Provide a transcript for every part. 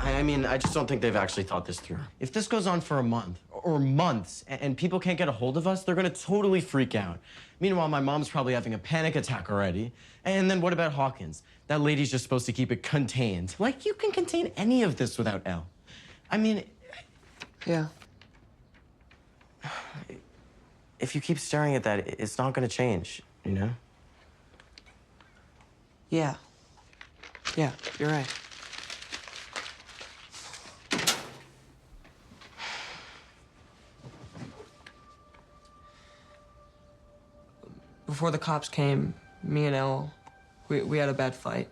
I mean, I just don't think they've actually thought this through. If this goes on for a month or months and people can't get a hold of us, they're gonna totally freak out. Meanwhile, my mom's probably having a panic attack already. And then what about Hawkins? That lady's just supposed to keep it contained. Like, you can contain any of this without Elle. I mean... Yeah. If you keep staring at that, it's not gonna change, you know? Yeah. Yeah, you're right. Before the cops came, me and Elle, we had a bad fight.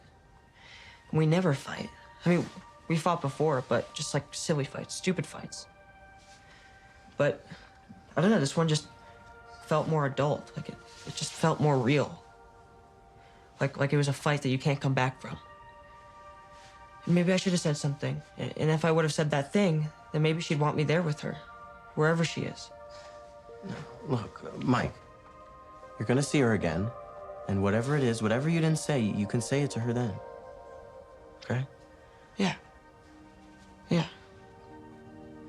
We never fight. I mean, we fought before, but just like silly fights, stupid fights. But, I don't know, this one just felt more adult. Like, it just felt more real. Like it was a fight that you can't come back from. And maybe I should have said something. And if I would have said that thing, then maybe she'd want me there with her, wherever she is. Look, Mike, you're gonna see her again, and whatever it is, whatever you didn't say, you can say it to her then. Okay? Yeah. Yeah.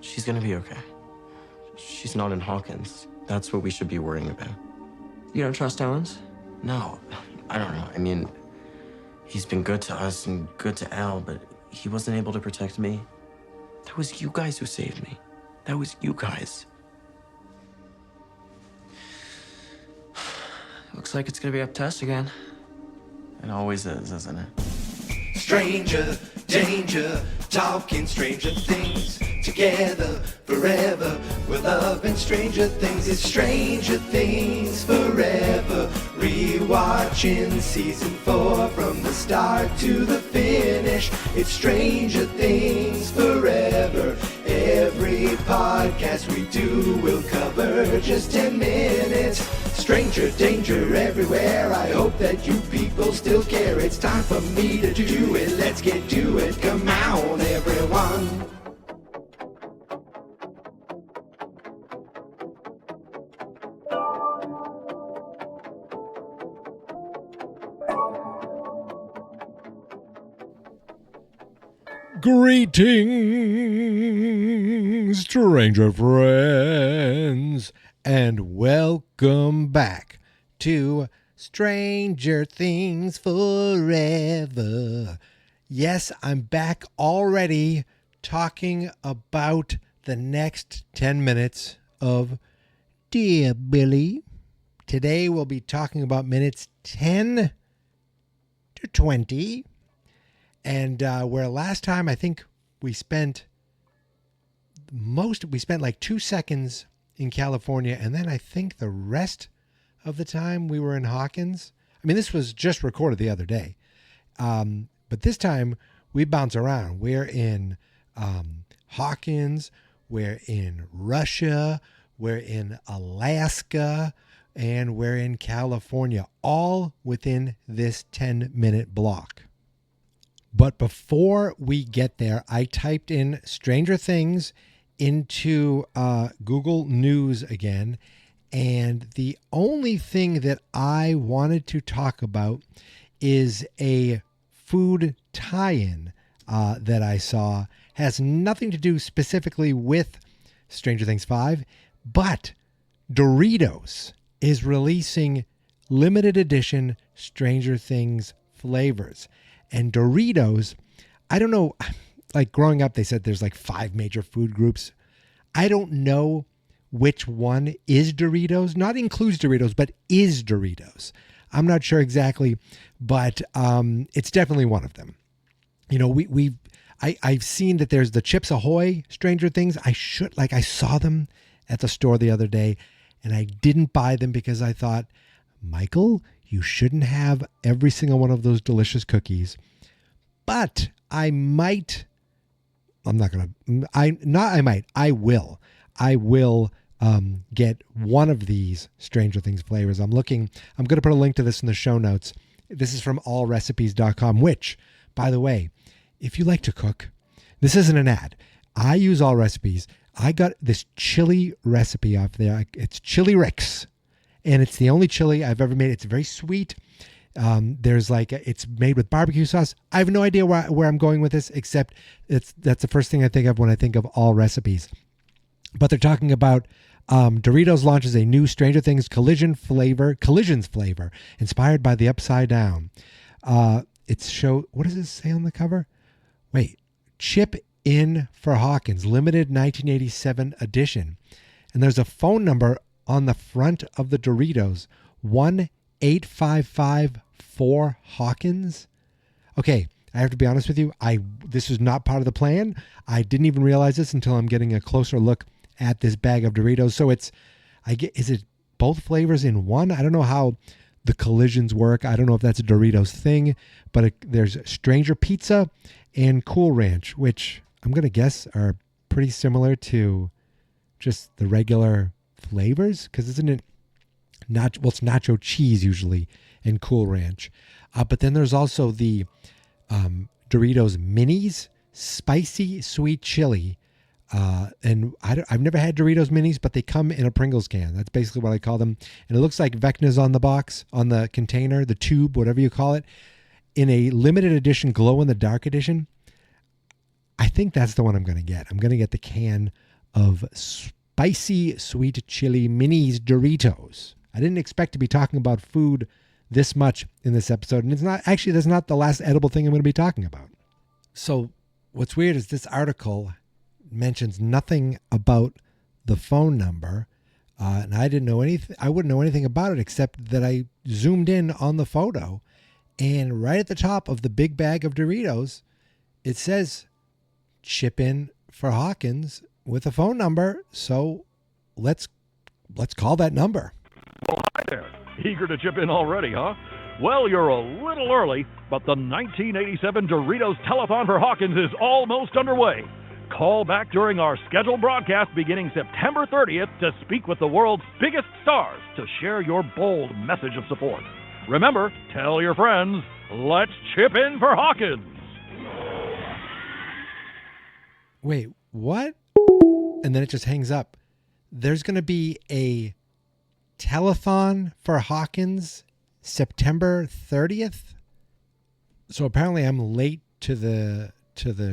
She's gonna be okay. She's not in Hawkins. That's what we should be worrying about. You don't trust Owens? No, I don't know. I mean, he's been good to us and good to Elle, but he wasn't able to protect me. That was you guys who saved me. That was you guys. Looks like it's gonna be up to us again. It always is, isn't it? Stranger, danger, talking stranger things. Together, forever, we're loving stranger things. It's Stranger Things Forever. Rewatching season 4 from the start to the finish. It's Stranger Things Forever. Every podcast we do will cover just 10 minutes. Stranger danger everywhere. I hope that you people still care. It's time for me to do it. Let's get to it. Come on, everyone. Greetings, stranger friends, and welcome back to Stranger Things Forever. Yes, I'm back already talking about the next 10 minutes of Dear Billy. Today we'll be talking about minutes 10 to 20. And where last time I think we spent like 2 seconds in California, and then I think the rest of the time we were in Hawkins. I mean, this was just recorded the other day. But this time we bounce around. We're in Hawkins, we're in Russia, we're in Alaska, and we're in California, all within this 10-minute block. But before we get there, I typed in Stranger Things into Google News again. And the only thing that I wanted to talk about is a food tie-in that I saw. Has nothing to do specifically with Stranger Things 5, but Doritos is releasing limited edition Stranger Things flavors. And Doritos, I don't know, like growing up, they said there's like 5 major food groups. I don't know which one is Doritos, not includes Doritos, but is Doritos. I'm not sure exactly, but it's definitely one of them. You know, I've seen that there's the Chips Ahoy Stranger Things. I saw them at the store the other day, and I didn't buy them because I thought, Michael, you shouldn't have every single one of those delicious cookies. But I will get one of these Stranger Things flavors. I'm going to put a link to this in the show notes. This is from allrecipes.com, which, by the way, if you like to cook, this isn't an ad. I use All Recipes. I got this chili recipe off there. It's Chili Rick's. And it's the only chili I've ever made. It's very sweet. There's like it's made with barbecue sauce. I have no idea where I'm going with this, except that's the first thing I think of when I think of all recipes. But they're talking about Doritos launches a new Stranger Things collisions flavor inspired by the Upside Down. What does it say on the cover? Wait, chip in for Hawkins, limited 1987 edition. And there's a phone number on the front of the Doritos, 1-855-4-HAWKINS. Okay, I have to be honest with you. This was not part of the plan. I didn't even realize this until I'm getting a closer look at this bag of Doritos. So is it both flavors in one? I don't know how the collisions work. I don't know if that's a Doritos thing, but there's Stranger Pizza and Cool Ranch, which I'm going to guess are pretty similar to just the regular flavors, because isn't it it's nacho cheese usually and Cool Ranch. But then there's also the Doritos Minis, spicy sweet chili. And I've never had Doritos Minis, but they come in a Pringles can. That's basically what I call them. And it looks like Vecna's on the box, on the container, the tube, whatever you call it, in a limited edition, glow-in-the-dark edition. I think that's the one I'm going to get. I'm going to get the can of spicy sweet chili minis Doritos. I didn't expect to be talking about food this much in this episode. And that's not the last edible thing I'm going to be talking about. So what's weird is this article mentions nothing about the phone number. And I didn't know anything. I wouldn't know anything about it except that I zoomed in on the photo, and right at the top of the big bag of Doritos, it says chip in for Hawkins with a phone number. So let's call that number. Well, hi there. Eager to chip in already, huh? Well, you're a little early, but the 1987 Doritos Telethon for Hawkins is almost underway. Call back during our scheduled broadcast beginning September 30th to speak with the world's biggest stars to share your bold message of support. Remember, tell your friends, let's chip in for Hawkins. Wait, what? And then it just hangs up. There's going to be a telethon for Hawkins September 30th. So apparently I'm late to the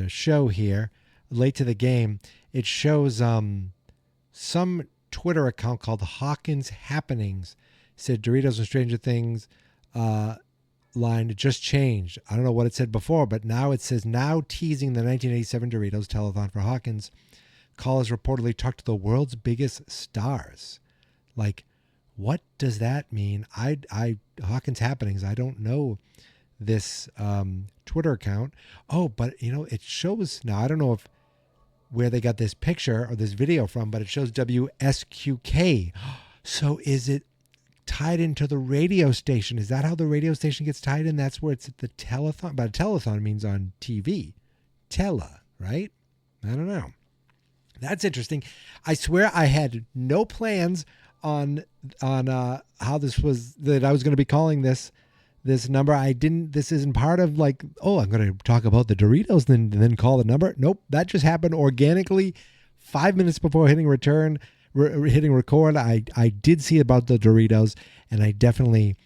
show here, late to the game. It shows some Twitter account called Hawkins Happenings said Doritos and Stranger Things line just changed. I don't know what it said before, but now it says now teasing the 1987 Doritos telethon for Hawkins. Callers reportedly talked to the world's biggest stars. Like, what does that mean? Hawkins Happenings. I don't know this Twitter account. Oh, but it shows now. I don't know where they got this picture or this video from, but it shows WSQK. So is it tied into the radio station? Is that how the radio station gets tied in? That's where it's at the telethon. But a telethon means on TV. Tele, right? I don't know. That's interesting. I swear I had no plans on how this was, that I was going to be calling this number. This isn't part of like, oh, I'm going to talk about the Doritos and then call the number. Nope. That just happened organically 5 minutes before hitting record. I did see about the Doritos, and I'm definitely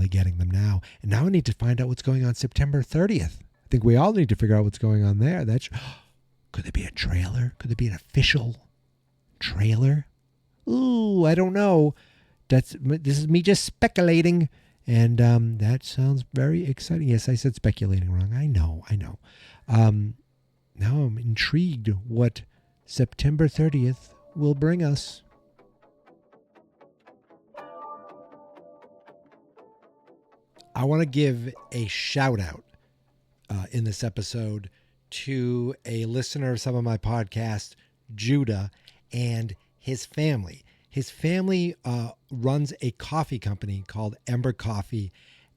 getting them now. And now I need to find out what's going on September 30th. I think we all need to figure out what's going on there. Could there be a trailer? Could there be an official trailer? Ooh, I don't know. This is me just speculating, and that sounds very exciting. Yes, I said speculating wrong. I know. Now I'm intrigued what September 30th will bring us. I want to give a shout out in this episode to a listener of some of my podcasts, Judah, and his family. His family runs a coffee company called Ember Coffee.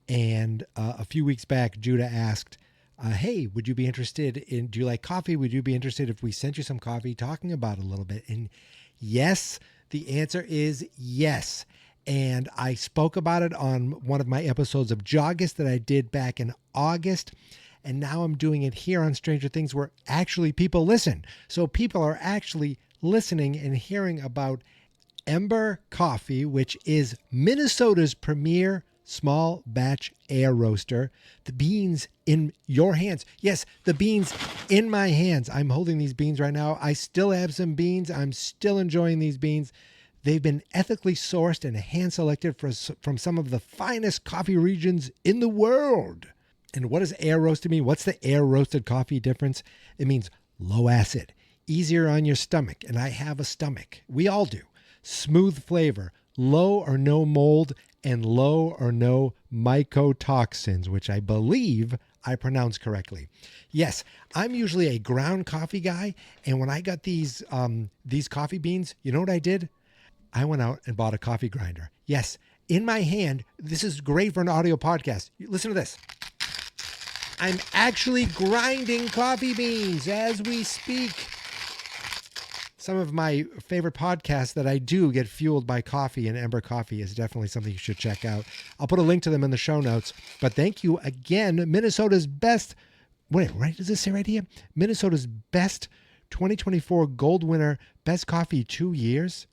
And a few weeks back, Judah asked, hey, do you like coffee? Would you be interested if we sent you some coffee talking about it a little bit? And yes, the answer is yes. And I spoke about it on one of my episodes of Joggist that I did back in August. And now I'm doing it here on Stranger Things where actually people listen. So people are actually listening and hearing about Ember Coffee, which is Minnesota's premier small batch air roaster. The beans in your hands. Yes, the beans in my hands. I'm holding these beans right now. I still have some beans. I'm still enjoying these beans. They've been ethically sourced and hand-selected from some of the finest coffee regions in the world. And what does air roasted mean? What's the air roasted coffee difference? It means low acid, easier on your stomach. And I have a stomach. We all do. Smooth flavor, low or no mold, and low or no mycotoxins, which I believe I pronounced correctly. Yes, I'm usually a ground coffee guy. And when I got these coffee beans, you know what I did? I went out and bought a coffee grinder. Yes, in my hand. This is great for an audio podcast. Listen to this. I'm actually grinding coffee beans as we speak. Some of my favorite podcasts that I do get fueled by coffee, and Ember Coffee is definitely something you should check out. I'll put a link to them in the show notes. But thank you again, Minnesota's best, wait, right? Does this say right here? Minnesota's best 2024 gold winner, best coffee 2 years.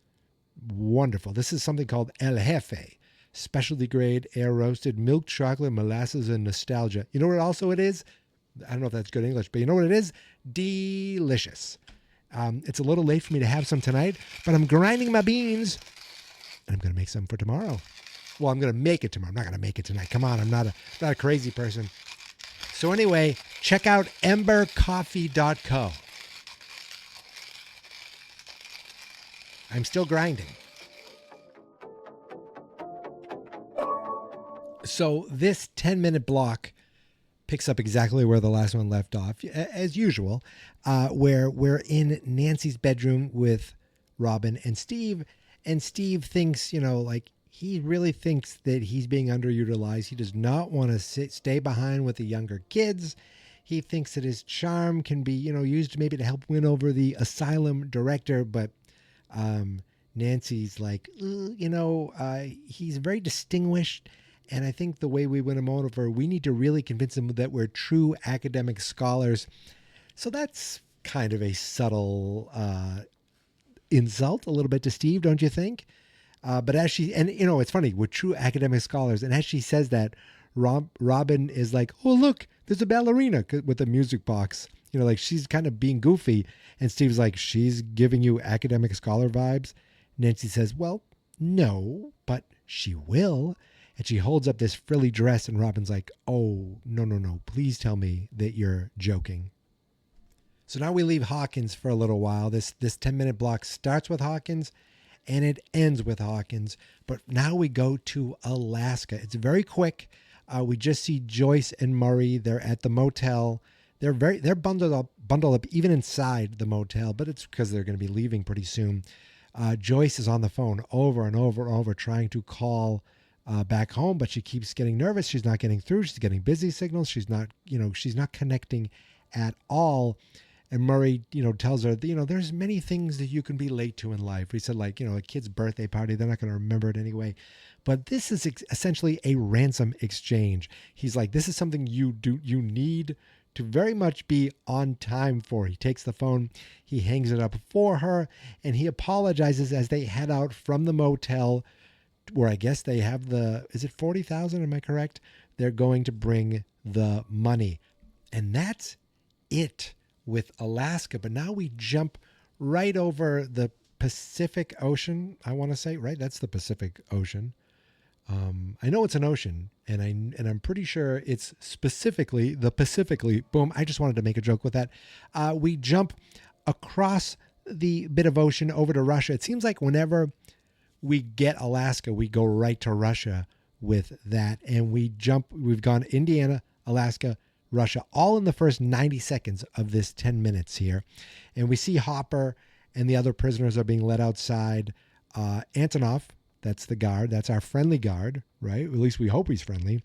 Wonderful. This is something called El Jefe, specialty grade, air roasted, milk chocolate, molasses, and nostalgia. You know what also it is? I don't know if that's good English, but you know what it is? Delicious. It's a little late for me to have some tonight, but I'm grinding my beans, and I'm going to make some for tomorrow. Well, I'm going to make it tomorrow. I'm not going to make it tonight. Come on, I'm not a crazy person. So anyway, check out embercoffee.co. I'm still grinding. So this 10-minute block picks up exactly where the last one left off, as usual, where we're in Nancy's bedroom with Robin and Steve. And Steve thinks, he really thinks that he's being underutilized. He does not want to stay behind with the younger kids. He thinks that his charm can be, used maybe to help win over the asylum director, but Nancy's like, he's very distinguished. And I think the way we win him over, we need to really convince him that we're true academic scholars. So that's kind of a subtle insult a little bit to Steve, don't you think? But as she, and it's funny, we're true academic scholars. And as she says that, Robin is like, oh, look, there's a ballerina with a music box. She's kind of being goofy. And Steve's like, she's giving you academic scholar vibes. Nancy says, well, no, but she will. And she holds up this frilly dress, and Robin's like, oh, no, please tell me that you're joking. So now we leave Hawkins for a little while. This 10-minute block starts with Hawkins, and it ends with Hawkins. But now we go to Alaska. It's very quick. We just see Joyce and Murray. They're at the motel. They're bundled up even inside the motel, but it's because they're going to be leaving pretty soon. Joyce is on the phone over and over and over trying to call back home, but she keeps getting nervous. She's not getting through. She's getting busy signals. She's not connecting at all. And Murray, tells her, there's many things that you can be late to in life. He said, a kid's birthday party, they're not going to remember it anyway. But this is essentially a ransom exchange. He's like, this is something you need to very much be on time for. He takes the phone, he hangs it up for her, and he apologizes as they head out from the motel, where I guess they have is it 40,000? Am I correct? They're going to bring the money. And that's it with Alaska. But now we jump right over the Pacific Ocean, I want to say, right? That's the Pacific Ocean. I know it's an ocean, and I'm pretty sure it's specifically the Pacifically. Boom, I just wanted to make a joke with that. We jump across the bit of ocean over to Russia. It seems like whenever we get Alaska, we go right to Russia with that. And we've gone Indiana, Alaska, Russia, all in the first 90 seconds of this 10 minutes here. And we see Hopper and the other prisoners are being led outside. Antonov, that's the guard. That's our friendly guard, right? At least we hope he's friendly.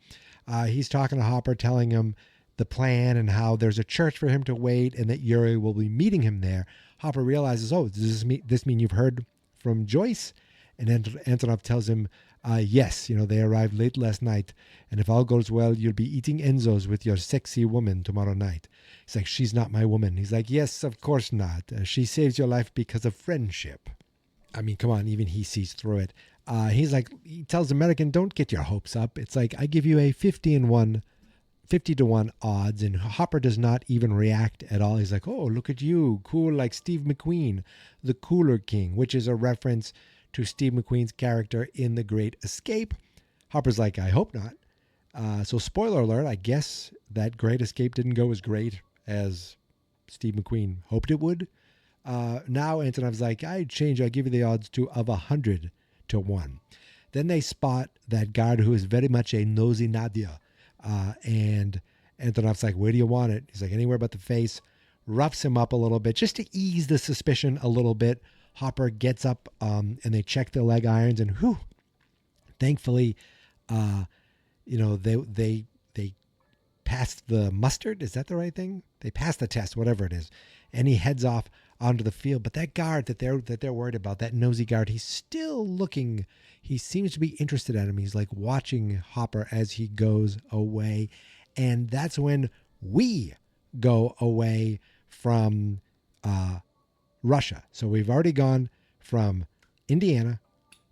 He's talking to Hopper, telling him the plan and how there's a church for him to wait and that Yuri will be meeting him there. Hopper realizes, oh, does this mean you've heard from Joyce? And Antonov tells him, yes, they arrived late last night. And if all goes well, you'll be eating Enzo's with your sexy woman tomorrow night. He's like, she's not my woman. He's like, yes, of course not. She saves your life because of friendship. I mean, come on, even he sees through it. He's like, he tells American, don't get your hopes up. It's like, I give you a 50 to 1 odds, and Hopper does not even react at all. He's like, oh, look at you, cool like Steve McQueen, the Cooler King, which is a reference to Steve McQueen's character in The Great Escape. Hopper's like, I hope not. So spoiler alert, I guess that Great Escape didn't go as great as Steve McQueen hoped it would. Now Antonov's like, I'll give you the odds of 100 to 1. Then they spot that guard who is very much a nosy Nadia. And Antonov's like, where do you want it? He's like, anywhere but the face. Roughs him up a little bit just to ease the suspicion a little bit. Hopper gets up and they check the leg irons, and whew, thankfully, they passed the mustard. Is that the right thing? They passed the test, whatever it is. And he heads off onto the field. But that guard that they're worried about, that nosy guard, he's still looking. He seems to be interested in him. He's like watching Hopper as he goes away. And that's when we go away from Russia. So we've already gone from Indiana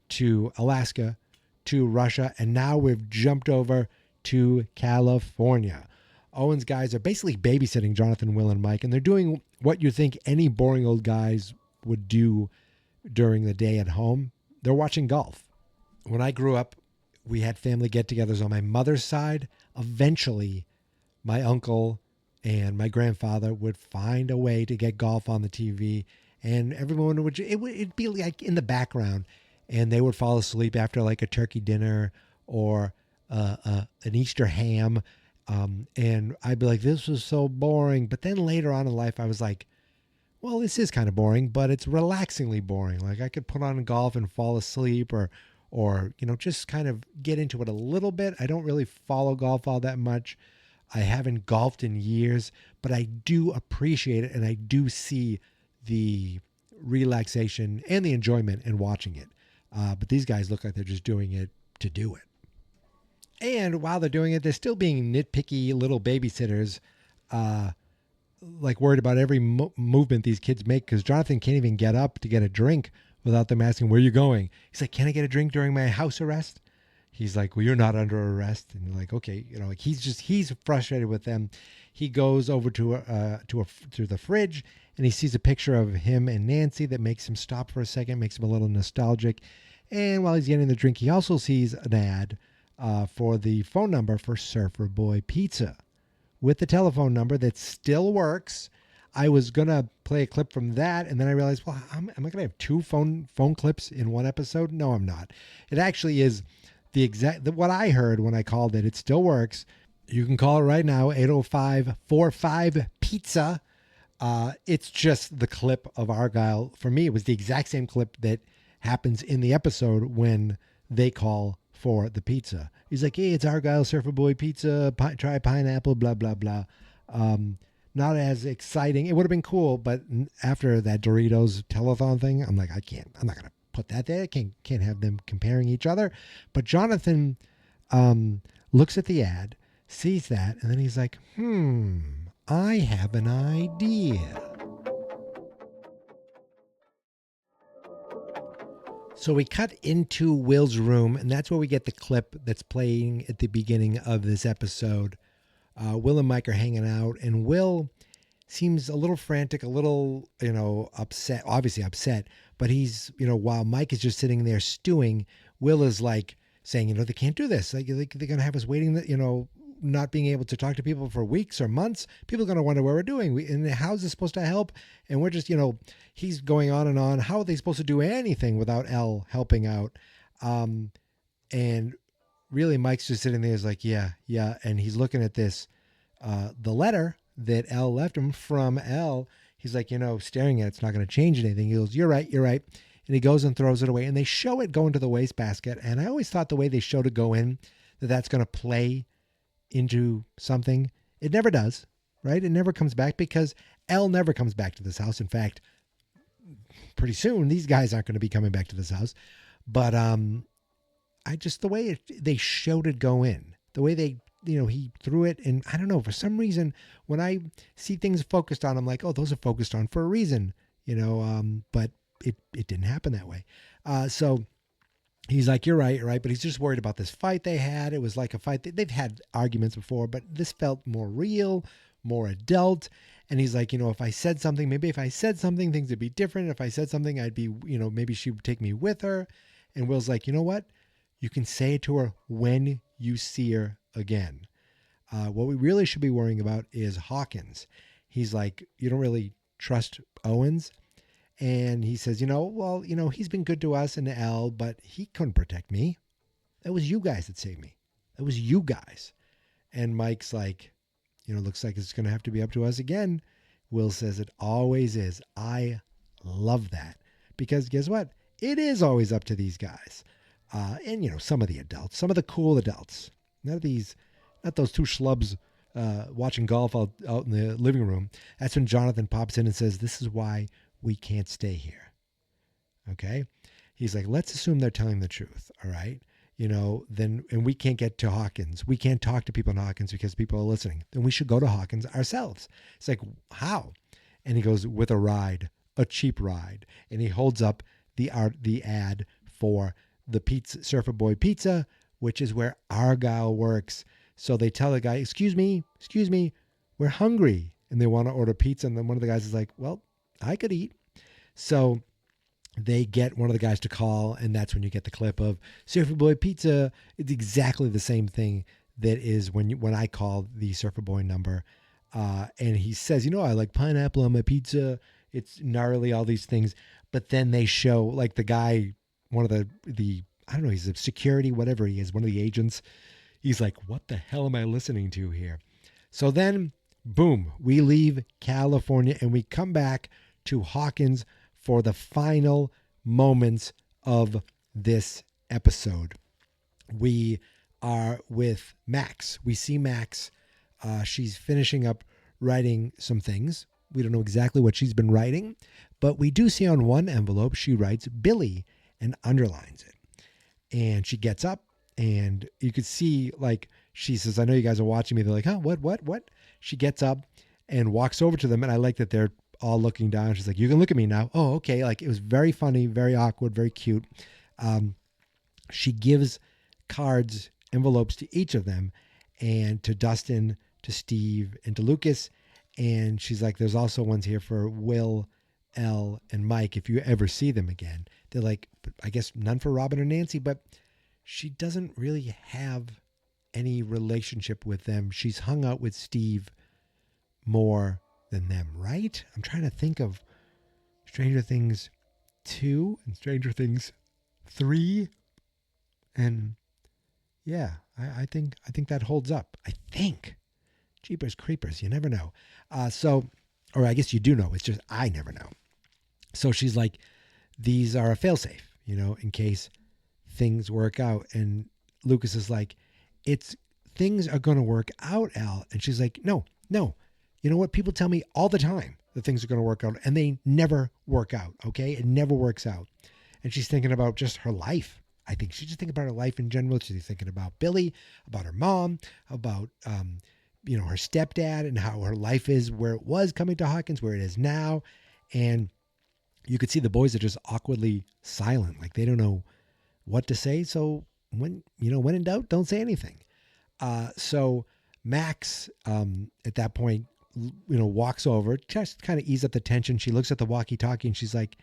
to Alaska to Russia, and now we've jumped over to California. Owen's guys are basically babysitting Jonathan, Will, and Mike, and they're doing what you think any boring old guys would do during the day at home. They're watching golf. When I grew up, we had family get-togethers on my mother's side. Eventually, my uncle and my grandfather would find a way to get golf on the TV, and everyone it'd be like in the background, and they would fall asleep after like a turkey dinner or an Easter ham. And I'd be like, this was so boring. But then later on in life, I was like, well, this is kind of boring, but it's relaxingly boring. Like I could put on golf and fall asleep or just kind of get into it a little bit. I don't really follow golf all that much. I haven't golfed in years, but I do appreciate it. And I do see the relaxation and the enjoyment in watching it. But these guys look like they're just doing it to do it. And while they're doing it, they're still being nitpicky little babysitters, like worried about every movement these kids make, because Jonathan can't even get up to get a drink without them asking, where are you going? He's like, can I get a drink during my house arrest? He's like, well, you're not under arrest. And you're like, okay, like he's frustrated with them. He goes over to the fridge, and he sees a picture of him and Nancy that makes him stop for a second, makes him a little nostalgic. And while he's getting the drink, he also sees an ad for the phone number for Surfer Boy Pizza with the telephone number that still works. I was going to play a clip from that, and then I realized, well, am I going to have two phone clips in one episode? No, I'm not. It actually is what I heard when I called it. It still works. You can call it right now, 805-45-PIZZA. It's just the clip of Argyle. For me, it was the exact same clip that happens in the episode when they call for the pizza. He's like, hey, it's Argyle Surfer Boy Pizza, try pineapple, blah, blah, blah. Not as exciting. It would have been cool, but after that Doritos telethon thing, I'm like, I'm not going to put that there. I can't have them comparing each other. But Jonathan looks at the ad, sees that, and then he's like, I have an idea. So we cut into Will's room, and that's where we get the clip that's playing at the beginning of this episode. Will and Mike are hanging out, and Will seems a little frantic, a little, upset, obviously upset, but he's, while Mike is just sitting there stewing, Will is like saying, they can't do this. Like, they're going to have us waiting, not being able to talk to people for weeks or months. People are going to wonder what we're doing. And how's this supposed to help? And we're just, he's going on and on. How are they supposed to do anything without Elle helping out? And really, Mike's just sitting there is like, yeah. And he's looking at this, the letter that Elle left him from Elle. He's like, staring at it. It's not going to change anything. He goes, you're right. And he goes and throws it away. And they show it go into the wastebasket. And I always thought the way they showed it go in, that's going to play into something. It never does, right? It never comes back, because Elle never comes back to this house. In fact, pretty soon these guys aren't going to be coming back to this house. But the way they showed it go in, the way they, he threw it, and I don't know, for some reason, when I see things focused on, I'm like, oh, those are focused on for a reason, but it didn't happen that way. So he's like, you're right, but he's just worried about this fight they had. It was like a fight. They've had arguments before, but this felt more real, more adult. And he's like, if I said something, things would be different. If I said something, I'd be, maybe she would take me with her. And Will's like, you know what? You can say it to her when you see her again. What we really should be worrying about is Hawkins. He's like, you don't really trust Owens. And he says, he's been good to us in L, but he couldn't protect me. That was you guys that saved me. That was you guys. And Mike's like, looks like it's going to have to be up to us again. Will says it always is. I love that. Because guess what? It is always up to these guys. And, some of the adults, some of the cool adults. Not those two schlubs watching golf out in the living room. That's when Jonathan pops in and says, this is why we can't stay here. Okay? He's like, let's assume they're telling the truth, all right? And we can't get to Hawkins. We can't talk to people in Hawkins because people are listening. Then we should go to Hawkins ourselves. It's like, how? And he goes, with a ride, a cheap ride. And he holds up the ad for the Surfer Boy Pizza, which is where Argyle works. So they tell the guy, excuse me, we're hungry. And they want to order pizza. And then one of the guys is like, well, I could eat. So they get one of the guys to call, and that's when you get the clip of Surfer Boy Pizza. It's exactly the same thing that is when I call the Surfer Boy number. And he says, I like pineapple on my pizza. It's gnarly, all these things. But then they show like the guy, one of the I don't know, he's a security, whatever he is, one of the agents. He's like, what the hell am I listening to here? So then, boom, we leave California and we come back to Hawkins for the final moments of this episode. We are with Max. We see Max. She's finishing up writing some things. We don't know exactly what she's been writing, but we do see on one envelope she writes Billy and underlines it. And she gets up and you could see, like, she says, I know you guys are watching me. They're like, huh, what? She gets up and walks over to them. And I like that they're all looking down. She's like, you can look at me now. Oh, okay. Like, it was very funny, very awkward, very cute. She gives cards, envelopes to each of them, and to Dustin, to Steve, and to Lucas. And she's like, there's also ones here for Will, Elle, and Mike if you ever see them again. They're like, I guess none for Robin or Nancy, but she doesn't really have any relationship with them. She's hung out with Steve more than them, right? I'm trying to think of Stranger Things 2 and Stranger Things 3. And yeah, I think that holds up. I think. Jeepers creepers, you never know. Or I guess you do know. It's just I never know. So she's like, these are a failsafe, in case things work out. And Lucas is like, things are going to work out, Al. And she's like, no. You know what? People tell me all the time that things are going to work out, and they never work out. Okay. It never works out. And she's thinking about just her life. I think she's just thinking about her life in general. She's thinking about Billy, about her mom, about, her stepdad, and how her life is where it was coming to Hawkins, where it is now. And you could see the boys are just awkwardly silent. Like, they don't know what to say. So when in doubt, don't say anything. So Max, at that point, walks over, just kind of ease up the tension. She looks at the walkie-talkie and she's like,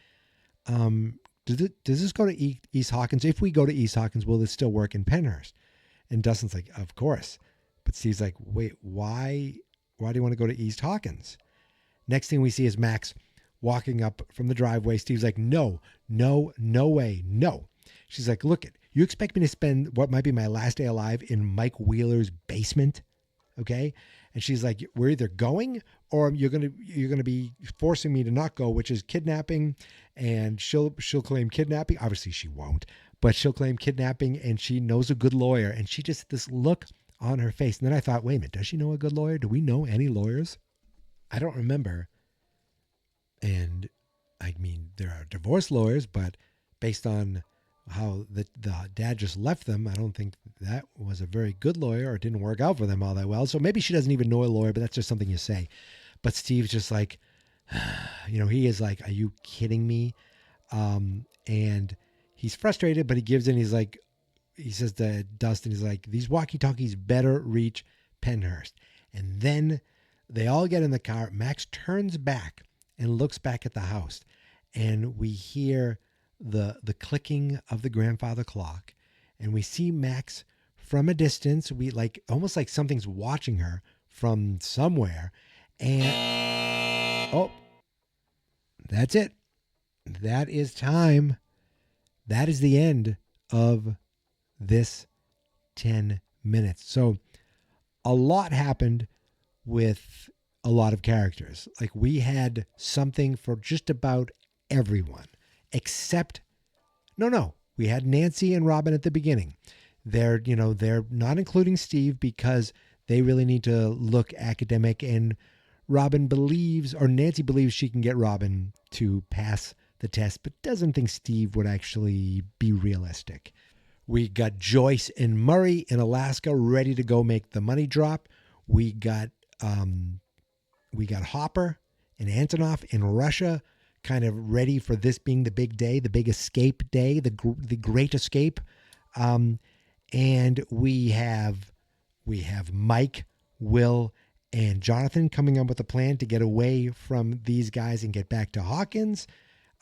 does this go to East Hawkins? If we go to East Hawkins, will this still work in Penhurst? And Dustin's like, of course. But Steve's like, wait, why do you want to go to East Hawkins? Next thing we see is Max walking up from the driveway. Steve's like, no way, no. She's like, look, you expect me to spend what might be my last day alive in Mike Wheeler's basement? Okay. And she's like, we're either going or you're gonna be forcing me to not go, which is kidnapping. And she'll claim kidnapping. Obviously she won't, but she'll claim kidnapping, and she knows a good lawyer. And she just, this look on her face. And then I thought, wait a minute, does she know a good lawyer? Do we know any lawyers? I don't remember. And I mean, there are divorce lawyers, but based on how the dad just left them, I don't think that was a very good lawyer, or it didn't work out for them all that well. So maybe she doesn't even know a lawyer, but that's just something you say. But Steve's just like, he is like, are you kidding me? And he's frustrated, but he gives in. He's like, he says to Dustin, he's like, these walkie-talkies better reach Pennhurst. And then they all get in the car. Max turns back and looks back at the house. And we hear the clicking of the grandfather clock. And we see Max from a distance. We like almost like something's watching her from somewhere. And oh, that's it. That is time. That is the end of this 10 minutes. So a lot happened with a lot of characters. Like we had something for just about everyone except we had Nancy and Robin at the beginning. They're not including Steve because they really need to look academic, and Nancy believes she can get Robin to pass the test, but doesn't think Steve would actually be realistic. We got Joyce and Murray in Alaska ready to go make the money drop. We got Hopper and Antonov in Russia, kind of ready for this being the big day, the big escape day, the great escape. And we have Mike, Will, and Jonathan coming up with a plan to get away from these guys and get back to Hawkins,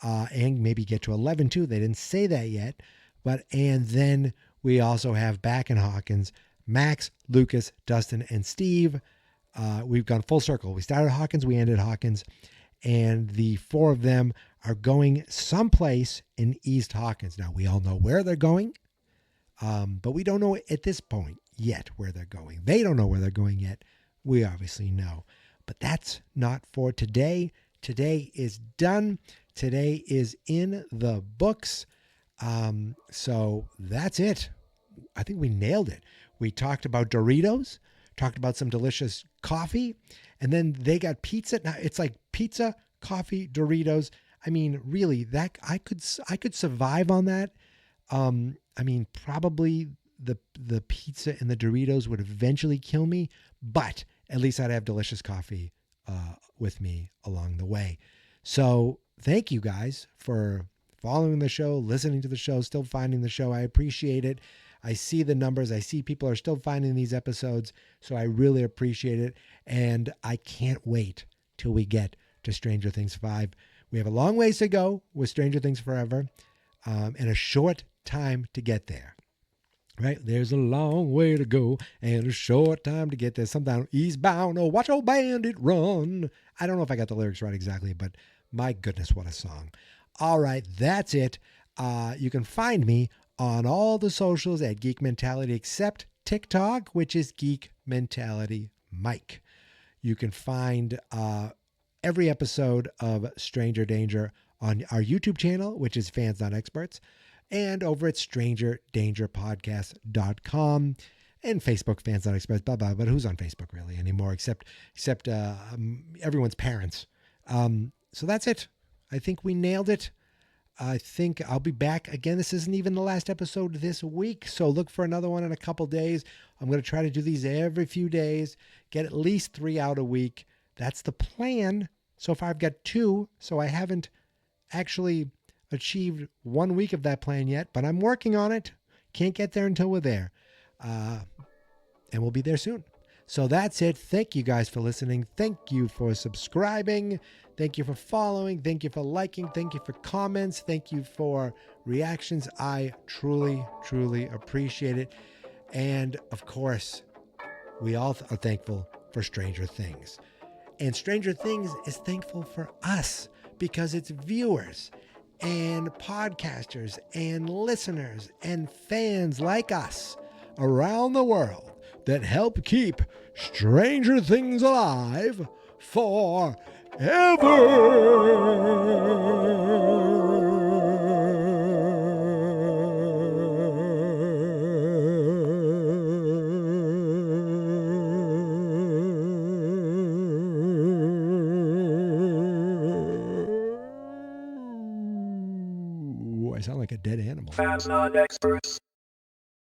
and maybe get to 11 too. They didn't say that yet, and then we also have back in Hawkins, Max, Lucas, Dustin, and Steve. We've gone full circle. We started Hawkins, we ended Hawkins, and the four of them are going someplace in East Hawkins. Now, we all know where they're going, but we don't know at this point yet where they're going. They don't know where they're going yet. We obviously know. But that's not for today. Today is done. Today is in the books. So that's it. I think we nailed it. We talked about Doritos, talked about some delicious coffee, and then they got pizza. Now it's like pizza, coffee, Doritos. I mean, really, that I could survive on that. I mean, probably the pizza and the Doritos would eventually kill me, but at least I'd have delicious coffee with me along the way. So thank you guys for following the show, listening to the show, still finding the show. I appreciate it. I see the numbers. I see people are still finding these episodes, so I really appreciate it. And I can't wait till we get to Stranger Things 5. We have a long ways to go with Stranger Things Forever, and a short time to get there. Right? There's a long way to go and a short time to get there. Sometime eastbound, oh, watch old bandit run. I don't know if I got the lyrics right exactly, but my goodness, what a song. All right, that's it. You can find me on all the socials at Geek Mentality, except TikTok, which is Geek Mentality Mike. You can find every episode of Stranger Danger on our YouTube channel, which is Fans Not Experts, and over at strangerdangerpodcast.com, and Facebook, Fans Not Experts, blah, blah, but who's on Facebook really anymore, except everyone's parents. So that's it. I think we nailed it. I think I'll be back again. This isn't even the last episode this week, so look for another one in a couple days. I'm going to try to do these every few days, get at least 3 out a week. That's the plan. So far I've got 2, so I haven't actually achieved 1 week of that plan yet, but I'm working on it. Can't get there until we're there. And we'll be there soon. So that's it. Thank you guys for listening. Thank you for subscribing. Thank you for following. Thank you for liking. Thank you for comments. Thank you for reactions. I truly, truly appreciate it. And of course, we all are thankful for Stranger Things. And Stranger Things is thankful for us because it's viewers and podcasters and listeners and fans like us around the world that help keep Stranger Things alive forever. I sound like a dead animal. Fans Not Experts.